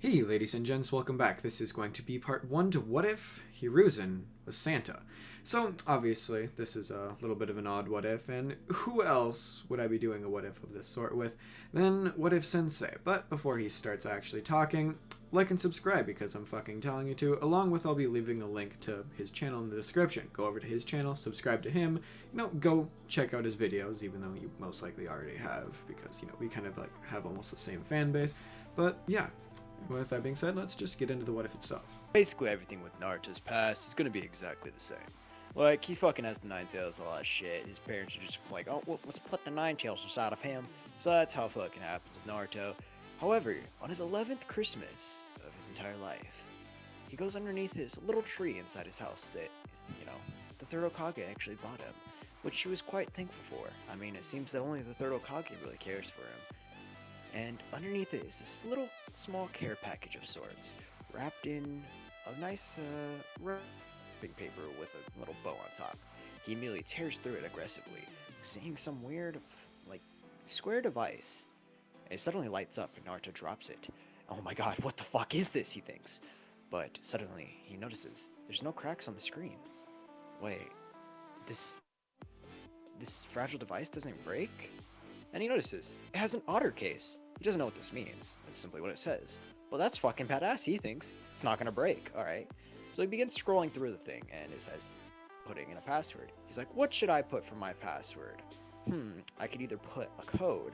Hey ladies and gents, welcome back. This is going to be part 1 to What If Hiruzen was Santa. So, obviously, this is a little bit of an odd what if, and who else would I be doing a what if of this sort with than What If Sensei? But before he starts actually talking, like and subscribe because I'm fucking telling you to, along with I'll be leaving a link to his channel in the description. Go over to his channel, subscribe to him, go check out his videos, even though you most likely already have, because, we kind of have almost the same fan base. But yeah, with that being said, let's just get into the what if itself. Basically everything with Naruto's past is gonna be exactly the same. Like, he fucking has the Nine Tails, a lot of shit. His parents are just like, oh, well, let's put the Nine Tails inside of him. So that's how fucking happens with Naruto. However, on his 11th Christmas of his entire life, he goes underneath his little tree inside his house that, the third Hokage actually bought him, which he was quite thankful for. I mean, it seems that only the third Hokage really cares for him. And underneath it is this little small care package of sorts, wrapped in a nice wrapping paper with a little bow on top. He immediately tears through it aggressively, seeing some weird, square device. It suddenly lights up and Naruto drops it. Oh my god, what the fuck is this, he thinks. But suddenly, he notices there's no cracks on the screen. Wait, this fragile device doesn't break? And he notices it has an otter case. He doesn't know what this means. That's simply what it says. Well, that's fucking badass, he thinks. It's not gonna break, alright? So he begins scrolling through the thing, and it says, putting in a password. He's like, what should I put for my password? I could either put a code,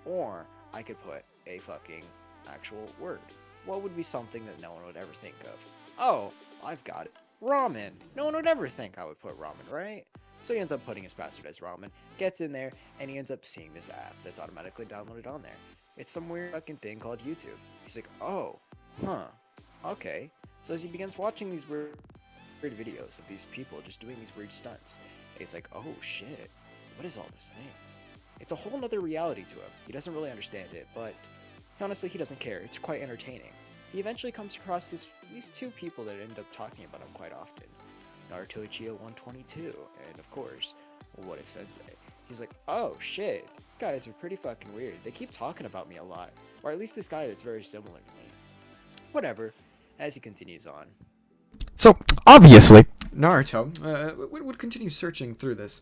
or I could put a fucking actual word. What would be something that no one would ever think of? Oh, I've got it. Ramen. No one would ever think I would put ramen, right? So he ends up putting his password as ramen, gets in there, and he ends up seeing this app that's automatically downloaded on there. It's some weird fucking thing called YouTube. He's like, oh, okay. So as he begins watching these weird videos of these people just doing these weird stunts, he's like, oh shit, what is all these things? It's a whole nother reality to him. He doesn't really understand it, but honestly, he doesn't care. It's quite entertaining. He eventually comes across these two people that end up talking about him quite often. Naruto Uchiha 122, and of course, What If Sensei. He's like, oh shit, guys are pretty fucking weird. They keep talking about me a lot. Or at least this guy that's very similar to me. Whatever, as he continues on. So, obviously, Naruto would continue searching through this,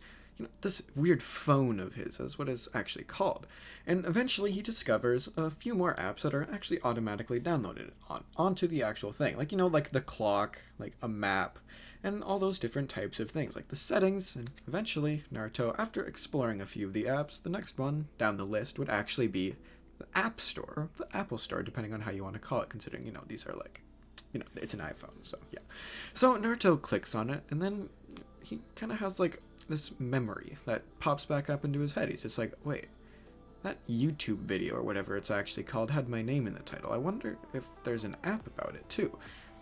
this weird phone of his, is what it's actually called. And eventually he discovers a few more apps that are actually automatically downloaded onto the actual thing. Like, like the clock, like a map, and all those different types of things, like the settings. And eventually, Naruto, after exploring a few of the apps, the next one down the list would actually be the App Store, or the Apple Store, depending on how you want to call it, considering, these are it's an iPhone, so yeah. So Naruto clicks on it, and then he kind of has, this memory that pops back up into his head. He's just like, wait, that YouTube video, or whatever it's actually called, had my name in the title. I wonder if there's an app about it, too.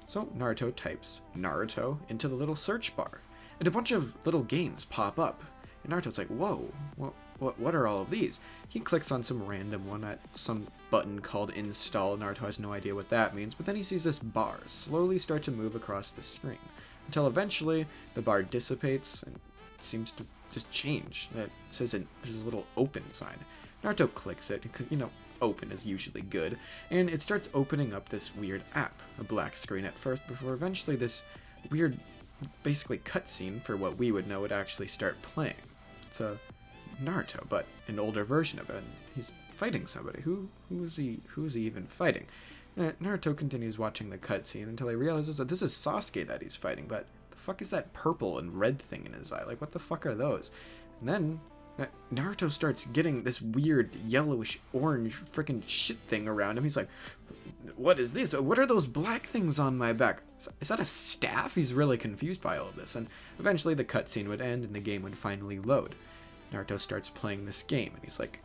So Naruto types Naruto into the little search bar, and a bunch of little games pop up. And Naruto's like, whoa, what are all of these? He clicks on some random one at some button called install. Naruto has no idea what that means, but then he sees this bar slowly start to move across the screen, until eventually the bar dissipates and seems to just change. It says there's a little open sign. Naruto clicks it, open is usually good, and it starts opening up this weird app. A black screen at first, before eventually this weird, basically cutscene for what we would know would actually start playing. It's a Naruto, but an older version of it. He's fighting somebody. Who is he even fighting? Naruto continues watching the cutscene until he realizes that this is Sasuke that he's fighting, but the fuck is that purple and red thing in his eye? Like, what the fuck are those? And then Naruto starts getting this weird yellowish orange freaking shit thing around him. He's like, what is this? What are those black things on my back? Is that a staff? He's really confused by all of this. And eventually the cutscene would end and the game would finally load. Naruto starts playing this game and he's like,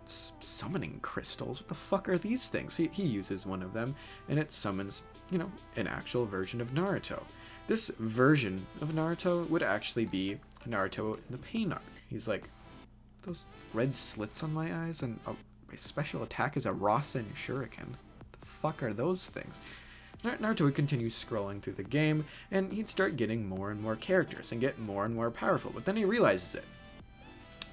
summoning crystals? What the fuck are these things? He uses one of them and it summons, an actual version of Naruto. This version of Naruto would actually be Naruto in the pain arc. He's like, those red slits on my eyes, and my special attack is a Rasen Shuriken. The fuck are those things? Naruto would continue scrolling through the game, and he'd start getting more and more characters and get more and more powerful, but then he realizes it.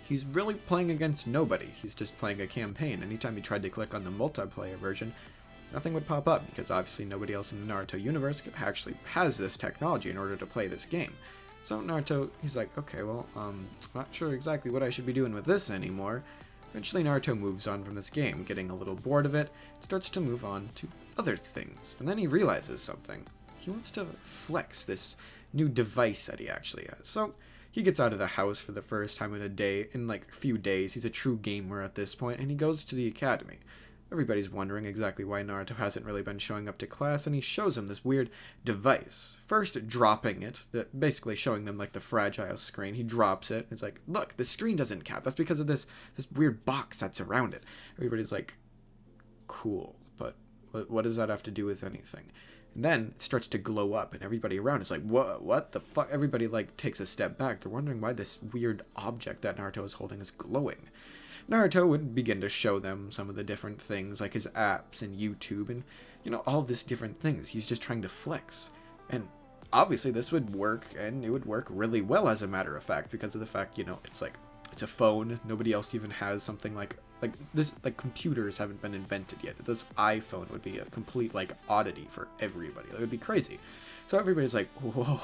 He's really playing against nobody. He's just playing a campaign. Anytime he tried to click on the multiplayer version, nothing would pop up because obviously nobody else in the Naruto universe actually has this technology in order to play this game. So Naruto, he's like, okay, well, not sure exactly what I should be doing with this anymore. Eventually Naruto moves on from this game, getting a little bored of it, starts to move on to other things, and then he realizes something. He wants to flex this new device that he actually has. So he gets out of the house for the first time in like a few days. He's a true gamer at this point, and he goes to the academy. Everybody's wondering exactly why Naruto hasn't really been showing up to class, and he shows them this weird device. First dropping it, basically showing them like the fragile screen. He drops it. It's like, look, the screen doesn't cap. That's because of this weird box that's around it. Everybody's like, cool, but what does that have to do with anything? And then it starts to glow up, and everybody around is like, what the fuck? Everybody like takes a step back. They're wondering why this weird object that Naruto is holding is glowing. Naruto would begin to show them some of the different things, like his apps and YouTube and, all of these different things. He's just trying to flex. And obviously this would work, and it would work really well as a matter of fact, because of the fact, it's like, it's a phone. Nobody else even has something like this, like computers haven't been invented yet. This iPhone would be a complete, like, oddity for everybody. It would be crazy. So everybody's like, whoa,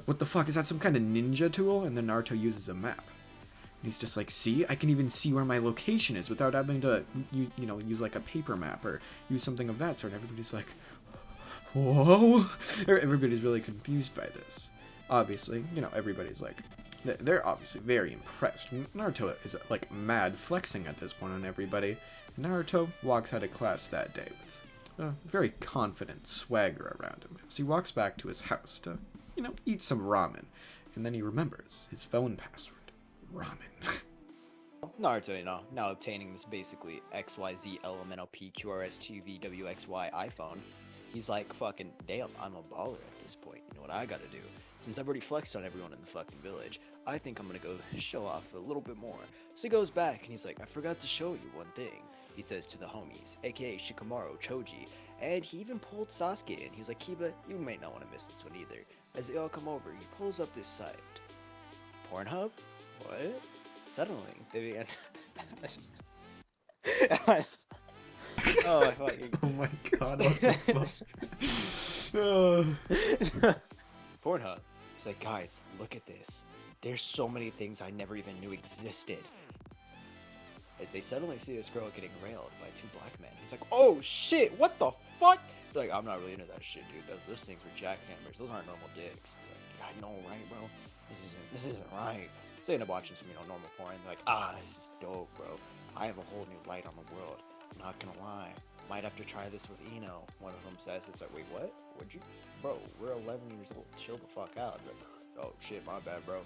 what the fuck? Is that some kind of ninja tool? And then Naruto uses a map. He's just like, see, I can even see where my location is without having to, use like a paper map or use something of that sort. Everybody's like, whoa. Everybody's really confused by this. Obviously, everybody's like, they're obviously very impressed. Naruto is like mad flexing at this point on everybody. Naruto walks out of class that day with a very confident swagger around him as he walks back to his house to, eat some ramen. And then he remembers his phone password. Ramen. Naruto, now obtaining this basically XYZ elemental PQRS2VWXY iPhone, he's like, fucking, damn, I'm a baller at this point. You know what I gotta do? Since I've already flexed on everyone in the fucking village, I think I'm gonna go show off a little bit more. So he goes back and he's like, I forgot to show you one thing. He says to the homies, aka Shikamaru, Choji, and he even pulled Sasuke in. He's like, Kiba, you might not want to miss this one either. As they all come over, he pulls up this site. Pornhub? What? Suddenly, they began. Oh my fucking. Oh my god, what the fuck? Pornhub. It's like, guys, look at this. There's so many things I never even knew existed. As they suddenly see this girl getting railed by two black men. He's like, oh shit, what the fuck? It's like, I'm not really into that shit, dude. Those things were jackhammers. Those aren't normal dicks. He's like, I know, right, bro? This isn't right. So they end up watching some, normal porn. They're like, this is dope, bro. I have a whole new light on the world. I'm not gonna lie. Might have to try this with Eno. One of them says, it's like, wait, what? What'd you? Bro, we're 11 years old. Chill the fuck out. They're like, oh shit, my bad, bro.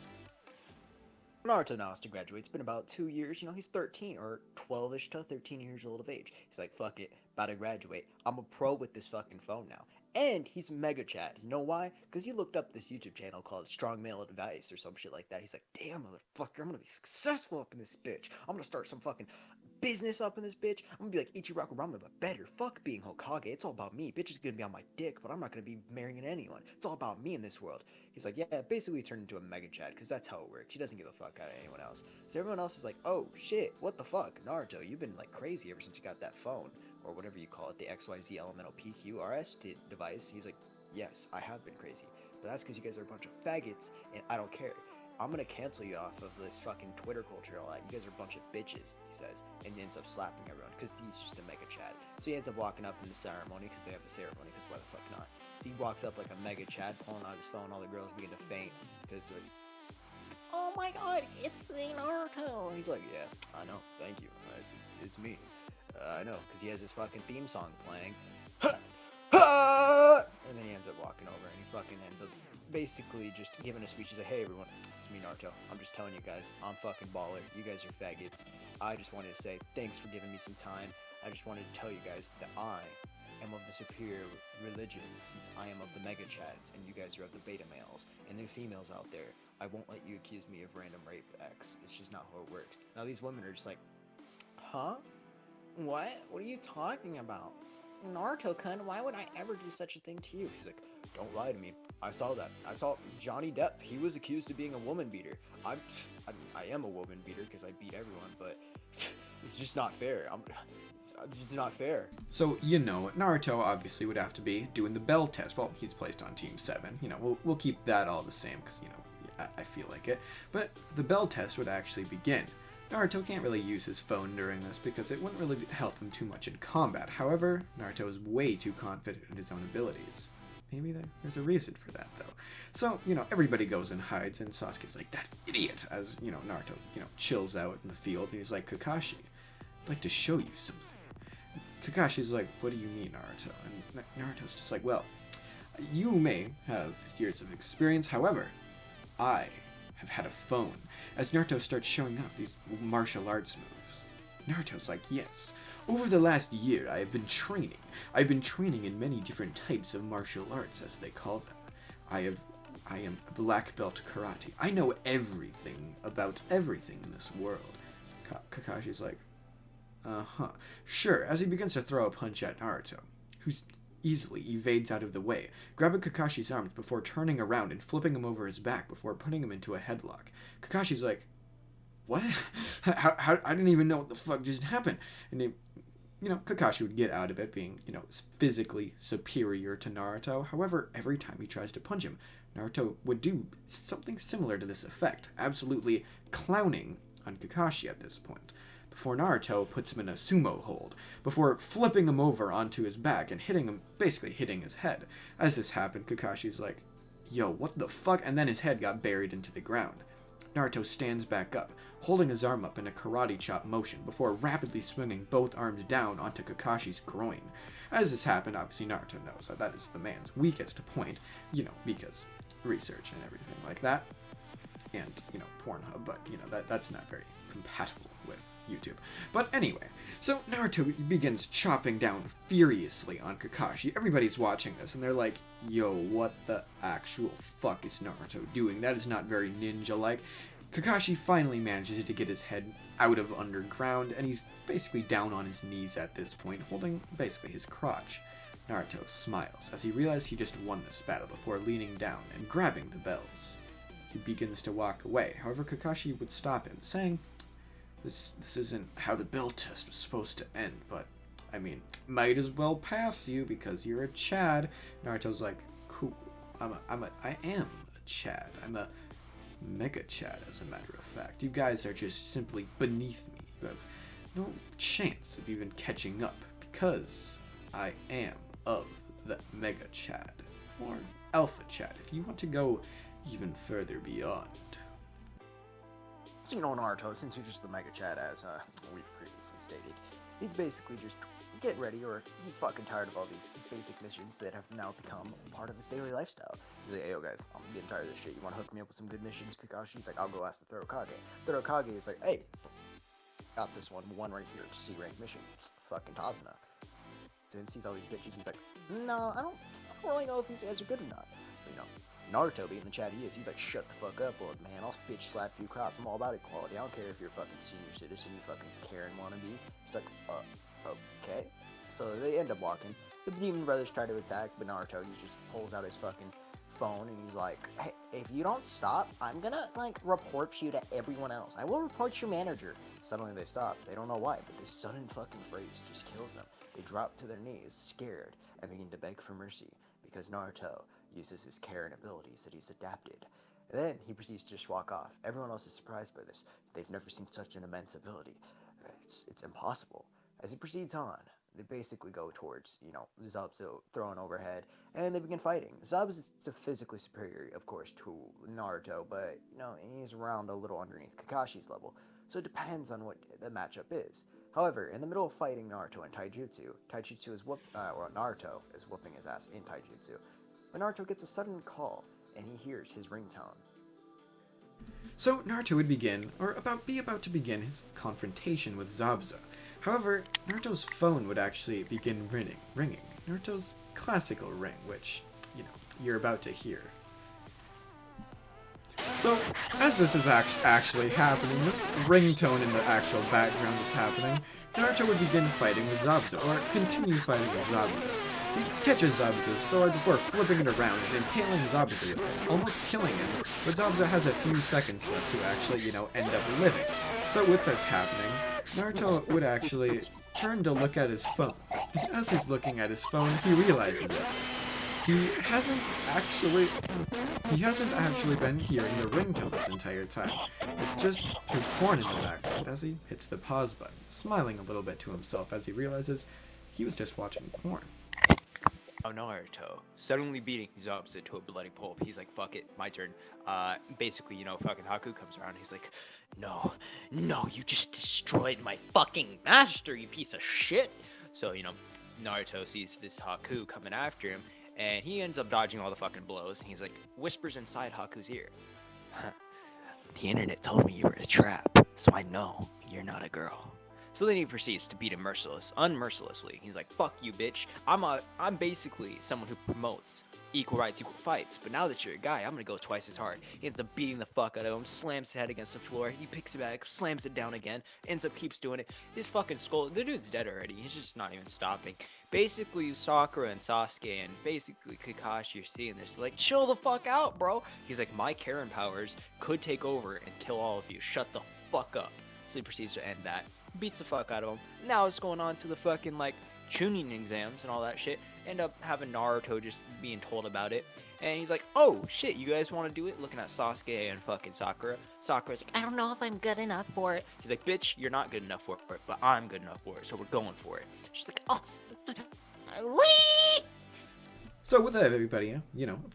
Naruto now has to graduate. It's been about 2 years. He's 13 or 12-ish to 13 years old of age. He's like, fuck it, about to graduate. I'm a pro with this fucking phone now. And he's mega Chad. You know why? Because he looked up this YouTube channel called Strong Male Advice or some shit like that. He's like, damn, motherfucker, I'm gonna be successful up in this bitch. I'm gonna start some fucking business up in this bitch. I'm gonna be like Ichiraku Ramen, but better. Fuck being Hokage. It's all about me. Bitch is gonna be on my dick, but I'm not gonna be marrying anyone. It's all about me in this world. He's like, yeah, basically turned into a mega Chad, because that's how it works. He doesn't give a fuck out of anyone else. So everyone else is like, oh shit, what the fuck? Naruto, you've been like crazy ever since you got that phone. Or whatever you call it, the XYZ elemental PQRS device. He's like, yes, I have been crazy. But that's because you guys are a bunch of faggots, and I don't care. I'm gonna cancel you off of this fucking Twitter culture and all that. You guys are a bunch of bitches, he says. And he ends up slapping everyone, because he's just a mega Chad. So he ends up walking up in the ceremony, because they have the ceremony, because why the fuck not? So he walks up like a mega Chad, pulling out his phone. All the girls begin to faint, because they're like, oh my god, it's the Naruto! He's like, yeah, I know, thank you. It's me. I know, because he has his fucking theme song playing. And then he ends up walking over, and he fucking ends up basically just giving a speech. He's like, hey everyone, it's me Naruto. I'm just telling you guys, I'm fucking baller. You guys are faggots. I just wanted to say thanks for giving me some time. I just wanted to tell you guys that I am of the superior religion, since I am of the mega chads, and you guys are of the beta males. And there are females out there. I won't let you accuse me of random rape X. It's just not how it works. Now these women are just like, huh? What? What are you talking about? Naruto-kun, why would I ever do such a thing to you? He's like, don't lie to me. I saw that. I saw Johnny Depp. He was accused of being a woman beater. I am a woman beater because I beat everyone, but it's just not fair. It's not fair. So, you know, Naruto obviously would have to be doing the bell test. Well, he's placed on Team 7. You know, we'll keep that all the same because, you know, I feel like it. But the bell test would actually begin. Naruto can't really use his phone during this because it wouldn't really help him too much in combat. However, Naruto is way too confident in his own abilities. Maybe there's a reason for that, though. So, you know, everybody goes and hides, and Sasuke's like, that idiot, as, you know, Naruto, you know, chills out in the field, and he's like, Kakashi, I'd like to show you something. Kakashi's like, what do you mean, Naruto? And Naruto's just like, well, you may have years of experience, however, I have had a phone. As Naruto starts showing off these martial arts moves, Naruto's like, yes, over the last year I have been training. I've been training in many different types of martial arts, as they call them. I am a black belt karate. I know everything about everything in this world. Kakashi's like, uh-huh. Sure, as he begins to throw a punch at Naruto, who easily evades out of the way, grabbing Kakashi's arms before turning around and flipping him over his back before putting him into a headlock. Kakashi's like, what? How I didn't even know what the fuck just happened. And he, you know, Kakashi would get out of it being, you know, physically superior to Naruto. However, every time he tries to punch him, Naruto would do something similar to this effect, absolutely clowning on Kakashi at this point, before Naruto puts him in a sumo hold, before flipping him over onto his back and hitting him, basically hitting his head. As this happened, Kakashi's like, yo, what the fuck? And then his head got buried into the ground. Naruto stands back up, holding his arm up in a karate chop motion before rapidly swinging both arms down onto Kakashi's groin. As this happened, obviously Naruto knows that is the man's weakest point, you know, because research and everything like that, and, you know, Pornhub, but, you know, that's not very compatible with YouTube. But anyway, so Naruto begins chopping down furiously on Kakashi. Everybody's watching this, and they're like, yo, what the actual fuck is Naruto doing? That is not very ninja-like. Kakashi finally manages to get his head out of underground, and he's basically down on his knees at this point, holding basically his crotch. Naruto smiles as he realizes he just won this battle before leaning down and grabbing the bells. He begins to walk away. However, Kakashi would stop him, saying, This isn't how the bell test was supposed to end, but, I mean, might as well pass you because you're a Chad. Naruto's like, cool, I am a Chad. I'm a Mega Chad, as a matter of fact. You guys are just simply beneath me. You have no chance of even catching up because I am of the Mega Chad, or Alpha Chad, if you want to go even further beyond. So, you know, Naruto, since you're just the Mega Chad, as we've previously stated, he's basically just get ready, or he's fucking tired of all these basic missions that have now become part of his daily lifestyle. He's like, hey, yo, guys, I'm getting tired of this shit. You want to hook me up with some good missions, Kakashi's like, I'll go ask the Third Hokage. Third Hokage is like, hey, got this one right here, C-rank mission. It's fucking Tazuna. And sees all these bitches, he's like, no, I don't really know if these guys are good or not. But, you know, Naruto, being the Chad he is, he's like, shut the fuck up, old man, I'll bitch slap you across. I'm all about equality. I don't care if you're a fucking senior citizen, you fucking Karen wannabe. It's like, okay. So they end up walking. The Demon Brothers try to attack, but Naruto, he just pulls out his fucking phone and he's like, hey, if you don't stop, I'm gonna, like, report you to everyone else. I will report your manager. Suddenly they stop. They don't know why, but this sudden fucking phrase just kills them. They drop to their knees, scared, and begin to beg for mercy, because Naruto uses his Karen abilities that he's adapted. And then he proceeds to just walk off. Everyone else is surprised by this. They've never seen such an immense ability. It's impossible. As he proceeds on, they basically go towards, you know, Zabuza thrown overhead, and they begin fighting. Zabuza is physically superior, of course, to Naruto, but, you know, he's around a little underneath Kakashi's level, so it depends on what the matchup is. However, in the middle of fighting Naruto and Taijutsu, Naruto is whooping his ass in Taijutsu, but Naruto gets a sudden call, and he hears his ringtone. So Naruto would begin, or be about to begin, his confrontation with Zabuza. However, Naruto's phone would actually begin ringing. Naruto's classical ring, which, you know, you're about to hear. So, as this is actually happening, this ringtone in the actual background is happening, Naruto would begin fighting with Zabuza, or continue fighting with Zabuza. He catches Zabuza's sword before flipping it around and impaling Zabuza with it, almost killing him, but Zabuza has a few seconds left to actually, you know, end up living. So with this happening, Naruto would actually turned to look at his phone. As he's looking at his phone, he realizes it. He hasn't actually he hasn't actually been hearing the ringtone this entire time. It's just his porn in the background as he hits the pause button, smiling a little bit to himself as he realizes he was just watching porn. Oh, Naruto, suddenly beating his opposite to a bloody pulp. He's like, fuck it, my turn. Basically, fucking Haku comes around. He's like, no, no, you just destroyed my fucking master, you piece of shit. So, Naruto sees this Haku coming after him, and he ends up dodging all the fucking blows. And he's like, whispers inside Haku's ear. The internet told me you were a trap, so I know you're not a girl. So then he proceeds to beat him unmercilessly. He's like, fuck you, bitch. I'm basically someone who promotes equal rights, equal fights. But now that you're a guy, I'm gonna go twice as hard. He ends up beating the fuck out of him, slams his head against the floor. He picks it back, slams it down again, keeps doing it. His fucking skull, the dude's dead already. He's just not even stopping. Basically, Sakura and Sasuke and basically Kakashi are seeing this. Like, chill the fuck out, bro. He's like, my Karen powers could take over and kill all of you. Shut the fuck up. So he proceeds to end that. Beats the fuck out of him. Now it's going on to the fucking, tuning exams and all that shit. End up having Naruto just being told about it. And he's like, oh, shit, you guys want to do it? Looking at Sasuke and fucking Sakura. Sakura's like, I don't know if I'm good enough for it. He's like, bitch, you're not good enough for it, but I'm good enough for it, so we're going for it. She's like, oh, wee! So with everybody,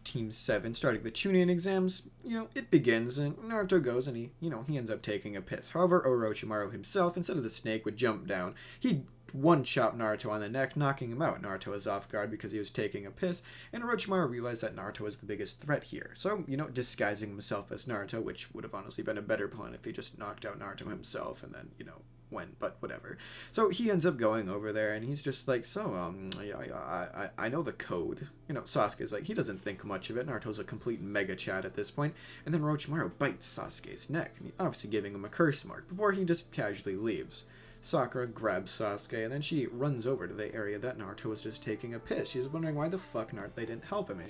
Team 7 starting the Chunin exams, it begins and Naruto goes and he ends up taking a piss. However, Orochimaru himself, instead of the snake, would jump down. He'd one-chop Naruto on the neck, knocking him out. Naruto is off guard because he was taking a piss, and Orochimaru realized that Naruto is the biggest threat here. So, disguising himself as Naruto, which would have honestly been a better plan if he just knocked out Naruto himself and then, but whatever. So he ends up going over there and he's just like, I know the code. Sasuke's like, he doesn't think much of it. Naruto's a complete mega chat at this point. And then Orochimaru bites Sasuke's neck, obviously giving him a curse mark before he just casually leaves. Sakura grabs Sasuke and then she runs over to the area that Naruto was just taking a piss. She's wondering why the fuck they didn't help him.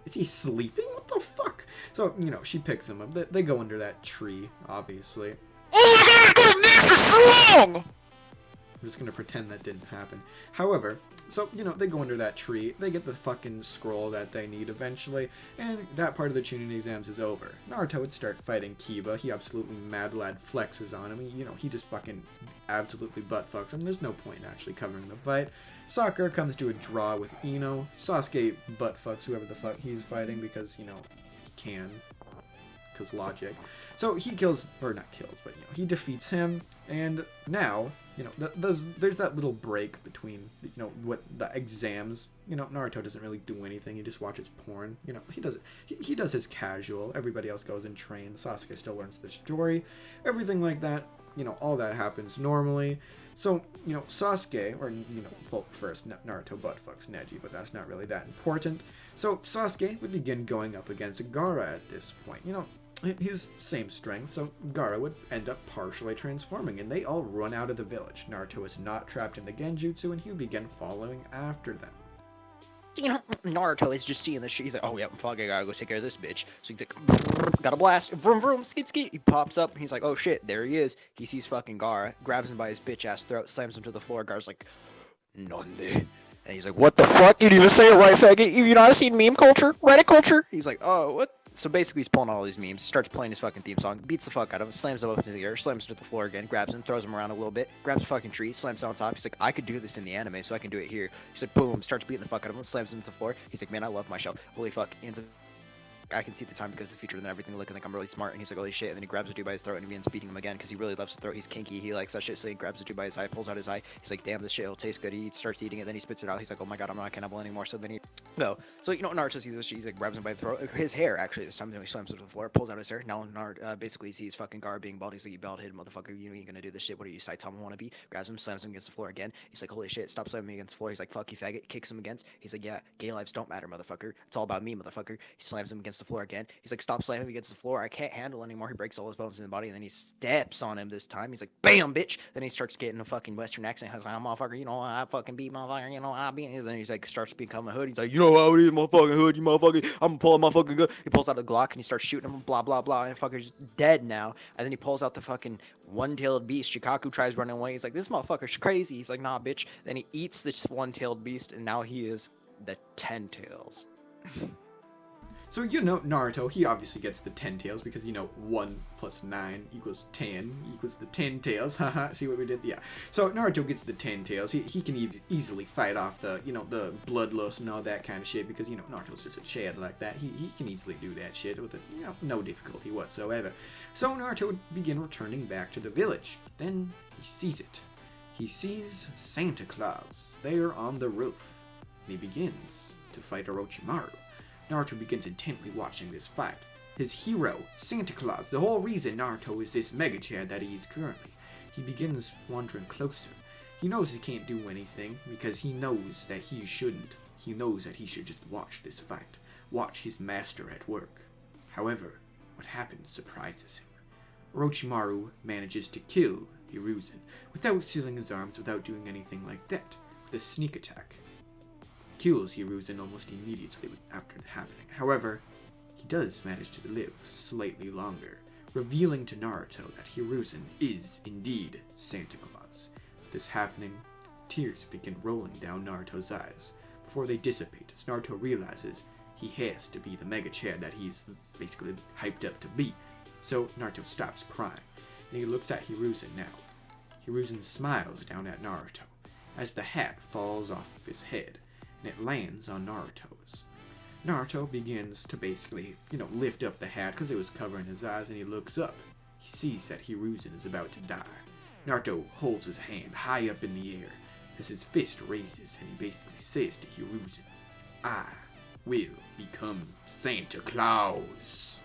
Is he sleeping? What the fuck? So, she picks him up. They go under that tree, obviously. Oh my god, this is strong! I'm just gonna pretend that didn't happen. However, so, they go under that tree, they get the fucking scroll that they need eventually, and that part of the Chunin exams is over. Naruto would start fighting Kiba. He absolutely mad lad flexes on him. He just fucking absolutely butt fucks him. There's no point in actually covering the fight. Sakura comes to a draw with Ino. Sasuke butt fucks whoever the fuck he's fighting because, he can. Because logic. So he kills, or not kills, but he defeats him, and now there's that little break between what the exams. Naruto doesn't really do anything. He just watches porn. He does his casual. Everybody else goes and trains. Sasuke still learns the story, everything like that. All that happens normally. So Sasuke, or well, first Naruto butt fucks Neji, but that's not really that important. So Sasuke would begin going up against Gaara at this point. His same strength, so Gaara would end up partially transforming, and they all run out of the village. Naruto is not trapped in the Genjutsu, and he would begin following after them. Naruto is just seeing this shit. He's like, oh yeah, fuck, I gotta go take care of this bitch. So he's like, gotta blast, vroom vroom, skeet skeet. He pops up, and he's like, oh shit, there he is. He sees fucking Gaara, grabs him by his bitch ass throat, slams him to the floor. Gaara's like, Nande. And he's like, what the fuck? You didn't even say it right, faggot. You not seen meme culture? Reddit culture? He's like, oh, what? So basically, he's pulling all these memes, starts playing his fucking theme song, beats the fuck out of him, slams him up into the air, slams him to the floor again, grabs him, throws him around a little bit, grabs a fucking tree, slams down on top. He's like, I could do this in the anime, so I can do it here. He's like, boom, starts beating the fuck out of him, slams him to the floor. He's like, man, I love my show. Holy fuck. He ends up I can see the time because it's featured and everything, looking like I'm really smart. And he's like, holy shit. And then he grabs the dude by his throat and he begins beating him again because he really loves the throat. He's kinky. He likes that shit. So he grabs the dude by his eye, pulls out his eye. He's like, damn, this shit will taste good. He starts eating it. Then he spits it out. He's like, oh my god, I'm not cannibal anymore. So then he go. So Naruto sees this shit. He's like, grabs him by the throat. His hair, actually, this time. Then he slams it to the floor, pulls out his hair. Now Naruto basically sees fucking Gaara being bald. He's like, you bald-headed motherfucker. You ain't gonna do this shit. What are you, Saitama wannabe? Grabs him, slams him against the floor again. He's like, holy shit, stop slamming me against the floor. He's like, fuck you, faggot. Kicks him against. He's like, yeah, gay lives don't matter, motherfucker. It's all about me, motherfucker. He slams him against against the floor again. He's like, stop slamming me against the floor. I can't handle anymore. He breaks all his bones in the body, and then he steps on him this time. He's like, bam, bitch. Then he starts getting a fucking Western accent. He's like, I'm motherfucker, I fucking beat motherfucker, I beat. And then he's like, starts becoming a hood. He's like, how it is, motherfucking hood, you motherfucker. I'm gonna pull out my fucking gun. He pulls out a Glock and he starts shooting him, blah, blah, blah. And the fucker's dead now. And then he pulls out the fucking one-tailed beast. Shikaku tries running away. He's like, this motherfucker's crazy. He's like, nah, bitch. Then he eats this one-tailed beast, and now he is the 10 tails. So, Naruto, he obviously gets the 10 tails because, 1 plus 9 equals 10 equals the 10 tails. Haha, see what we did? Yeah. So, Naruto gets the 10 tails. He can easily fight off the, the bloodlust and all that kind of shit because, Naruto's just a Chad like that. He can easily do that shit with, no difficulty whatsoever. So, Naruto would begin returning back to the village. But then he sees it. He sees Santa Claus there on the roof. And he begins to fight Orochimaru. Naruto begins intently watching this fight. His hero, Santa Claus, the whole reason Naruto is this Mega Chad that he is currently. He begins wandering closer. He knows he can't do anything because he knows that he shouldn't. He knows that he should just watch this fight. Watch his master at work. However, what happens surprises him. Orochimaru manages to kill Hiruzen without sealing his arms, without doing anything like that, with a sneak attack. Kills Hiruzen almost immediately after the happening. However, he does manage to live slightly longer, revealing to Naruto that Hiruzen is indeed Santa Claus. With this happening, tears begin rolling down Naruto's eyes before they dissipate as Naruto realizes he has to be the Mega Chad that he's basically hyped up to be. So Naruto stops crying, and he looks at Hiruzen now. Hiruzen smiles down at Naruto as the hat falls off of his head, and it lands on Naruto's. Naruto begins to basically, lift up the hat because it was covering his eyes, and he looks up. He sees that Hiruzen is about to die. Naruto holds his hand high up in the air as his fist raises, and he basically says to Hiruzen, I will become Santa Claus.